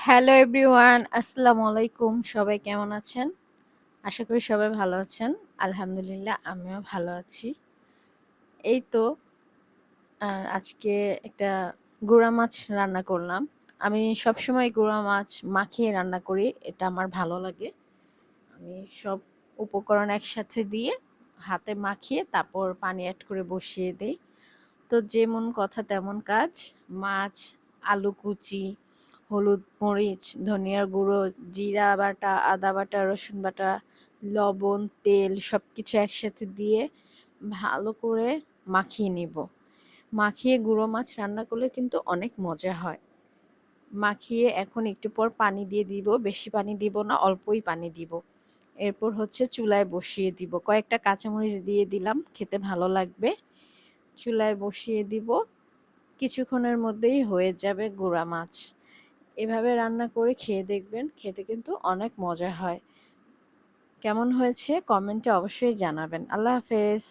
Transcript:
Hello everyone, আসসালামু আলাইকুম। সবাই কেমন আছেন? আশা করি সবাই ভালো আছেন। আলহামদুলিল্লাহ আমিও ভালো আছি। এই তো আ আজকে একটা গুড়া মাছ রান্না করলাম। আমি সবসময় গুড়া মাছ মাখিয়ে রান্না করি। এটা আমার ভালো লাগে। আমি সব উপকরণ একসাথে দিয়ে হাতে মাখিয়ে তারপর পানি এড করে বসিয়ে দেই। তো যেমন কথা তেমন কাজ। মাছ, আলু কুচি, হলুদ, মরিচ, ধনিয়ার গুঁড়ো, জিরা বাটা, আদা বাটা, রসুন বাটা, লবণ, তেল সবকিছু একসাথে দিয়ে ভালো করে মাখিয়ে নিব। মাখিয়ে গুঁড়ো মাছ রান্না করলে কিন্তু অনেক মজা হয়। মাখিয়ে এখন একটু পর পানি দিয়ে দিব। বেশি পানি দিব না, অল্পই পানি দিব। এরপর হচ্ছে চুলায় বসিয়ে দিব। কয়েকটা কাঁচামরিচ দিয়ে দিলাম, খেতে ভালো লাগবে। চুলায় বসিয়ে দিব। কিছুক্ষণের মধ্যেই হয়ে যাবে গুঁড়া মাছ। এভাবে রান্না করে খেয়ে দেখবেন, খেতে কিন্তু অনেক মজা হয়। কেমন হয়েছে কমেন্টে অবশ্যই জানাবেন। আল্লাহ হাফেজ।